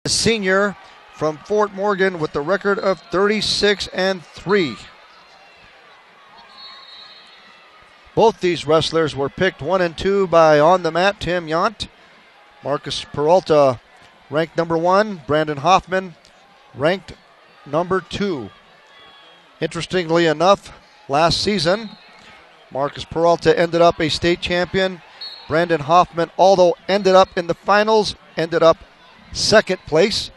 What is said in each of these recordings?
senior from Fort Morgan with the record of 36-3. Both these wrestlers were picked 1 and 2 by On the Mat Tim Yount. Marcus Peralta ranked number 1. Brandon Hoffman ranked number 2. Interestingly enough, last season, Marcus Peralta ended up a state champion. Brandon Hoffman, although ended up in the finals, ended up second place,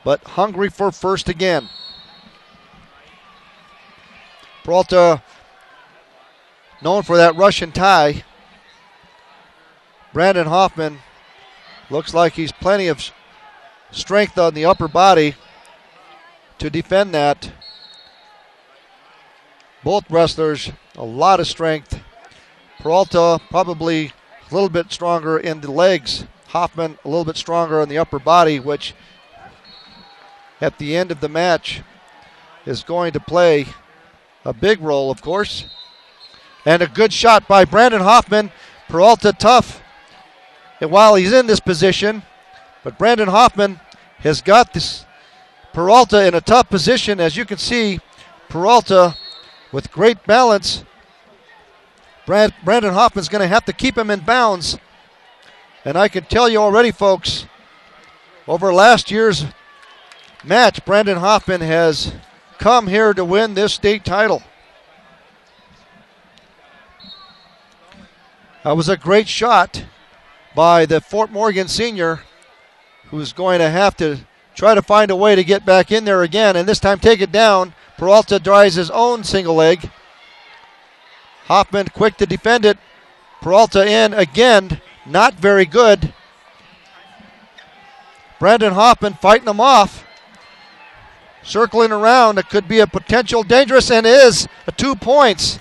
but hungry for first again. Peralta, known for that Russian tie. Brandon Hoffman looks like he's plenty of strength on the upper body to defend that. Both wrestlers, a lot of strength. Peralta probably a little bit stronger in the legs. Hoffman a little bit stronger on the upper body, which at the end of the match is going to play a big role, of course. And a good shot by Brandon Hoffman. Peralta tough and while he's in this position, but Brandon Hoffman has got this Peralta in a tough position. As you can see, Peralta with great balance. Brandon Hoffman's going to have to keep him in bounds. And I can tell you already, folks, over last year's match, Brandon Hoffman has come here to win this state title. That was a great shot by the Fort Morgan senior, who's going to have to try to find a way to get back in there again, and this time take it down. Peralta tries his own single leg. Hoffman quick to defend it. Peralta in again, not very good. Brandon Hoffman fighting him off. Circling around, it could be a potential dangerous, and is 2 points.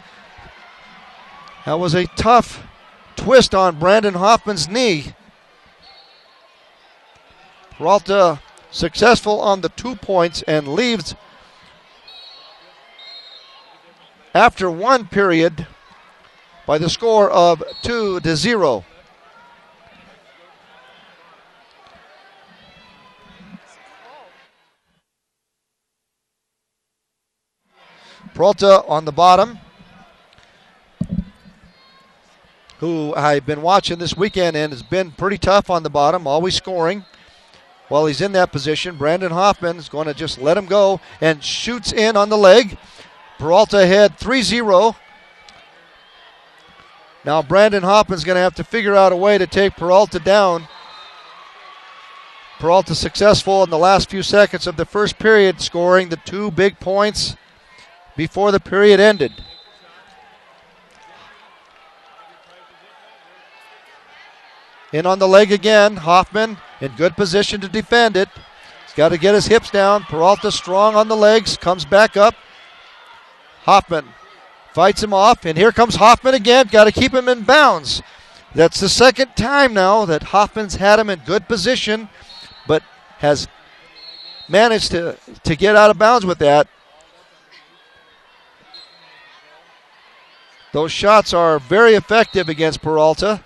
That was a tough twist on Brandon Hoffman's knee. Peralta successful on the 2 points and leaves after one period by the score of 2-0. Peralta on the bottom, who I've been watching this weekend and has been pretty tough on the bottom, always scoring. While he's in that position, Brandon Hoffman is going to just let him go and shoots in on the leg. Peralta ahead 3-0. Now Brandon Hoffman's going to have to figure out a way to take Peralta down. Peralta successful in the last few seconds of the first period, scoring the 2 big points before the period ended. In on the leg again, Hoffman in good position to defend it. He's got to get his hips down. Peralta strong on the legs, comes back up. Hoffman fights him off, and here comes Hoffman again. Got to keep him in bounds. That's the second time now that Hoffman's had him in good position, but has managed to get out of bounds with that. Those shots are very effective against Peralta.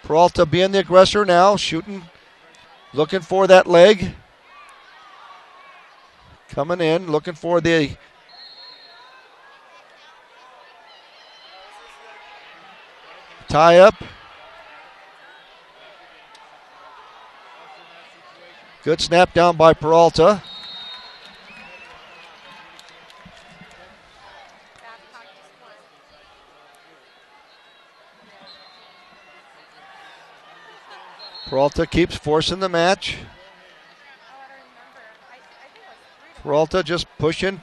Peralta being the aggressor now, shooting, looking for that leg. Coming in, looking for the tie up. Good snap down by Peralta. Peralta keeps forcing the match. Peralta just pushing.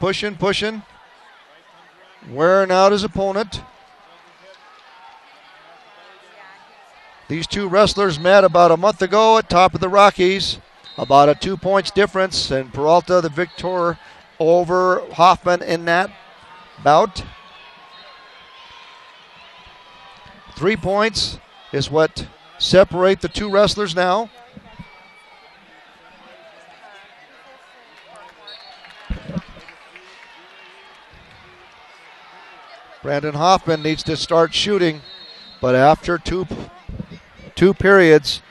Wearing out his opponent. These two wrestlers met about a month ago at Top of the Rockies. About a 2 points difference, and Peralta the victor over Hoffman in that bout. 3 points is what separate the two wrestlers now. Brandon Hoffman needs to start shooting, but after two periods,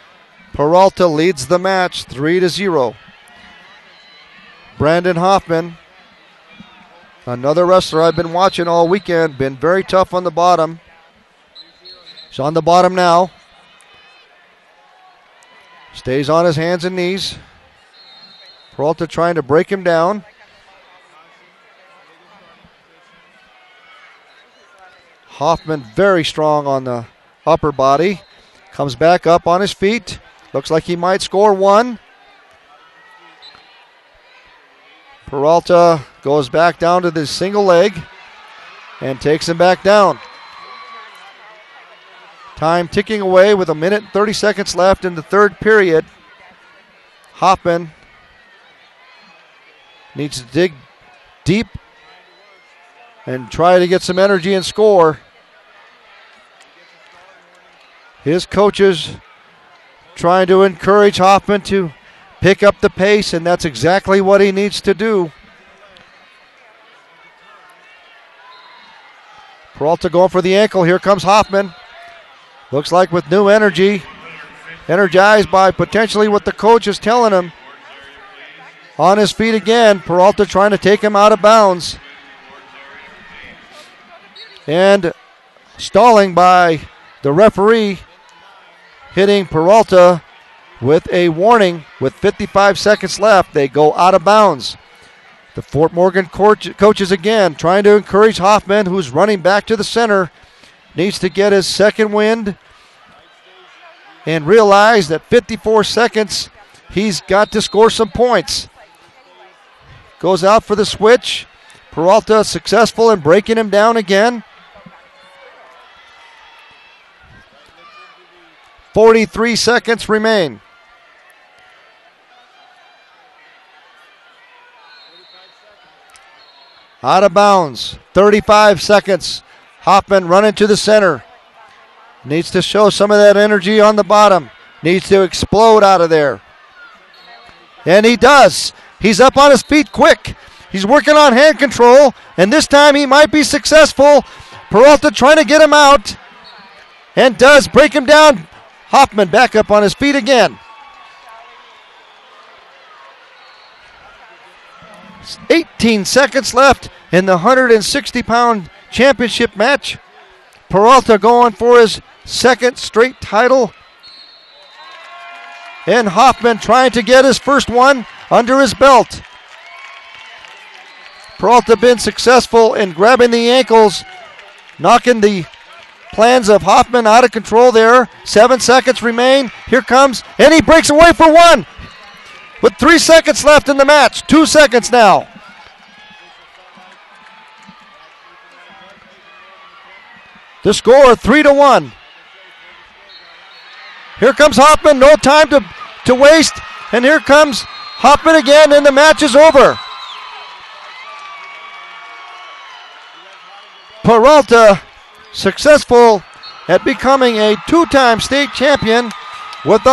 Peralta leads the match 3-0. Brandon Hoffman, another wrestler I've been watching all weekend, been very tough on the bottom. He's on the bottom now. Stays on his hands and knees. Peralta trying to break him down. Hoffman very strong on the upper body. Comes back up on his feet. Looks like he might score one. Peralta goes back down to the single leg and takes him back down. Time ticking away with 1 minute and 30 seconds left in the third period. Hoffman needs to dig deep and try to get some energy and score. His coaches trying to encourage Hoffman to pick up the pace, and that's exactly what he needs to do. Peralta going for the ankle. Here comes Hoffman. Looks like with new energy, energized by potentially what the coach is telling him. On his feet again, Peralta trying to take him out of bounds. And stalling by the referee, hitting Peralta with a warning with 55 seconds left. They go out of bounds. The Fort Morgan coaches again trying to encourage Hoffman, who's running back to the center. Needs to get his second wind and realize that 54 seconds, he's got to score some points. Goes out for the switch. Peralta successful in breaking him down again. 43 seconds remain. Out of bounds. 35 seconds. Hoffman running to the center. Needs to show some of that energy on the bottom. Needs to explode out of there. And he does. He's up on his feet quick. He's working on hand control, and this time he might be successful. Peralta trying to get him out, and does break him down. Hoffman back up on his feet again. 18 seconds left in the 160-pound championship match. Peralta going for his second straight title. And Hoffman trying to get his first one under his belt. Peralta been successful in grabbing the ankles, knocking the plans of Hoffman out of control there. 7 seconds remain. Here comes, and he breaks away for one. With 3 seconds left in the match. 2 seconds now. The score 3-1. Here comes Hoffman. No time to waste. And here comes Hoffman again, and the match is over. Peralta successful at becoming a 2-time state champion with a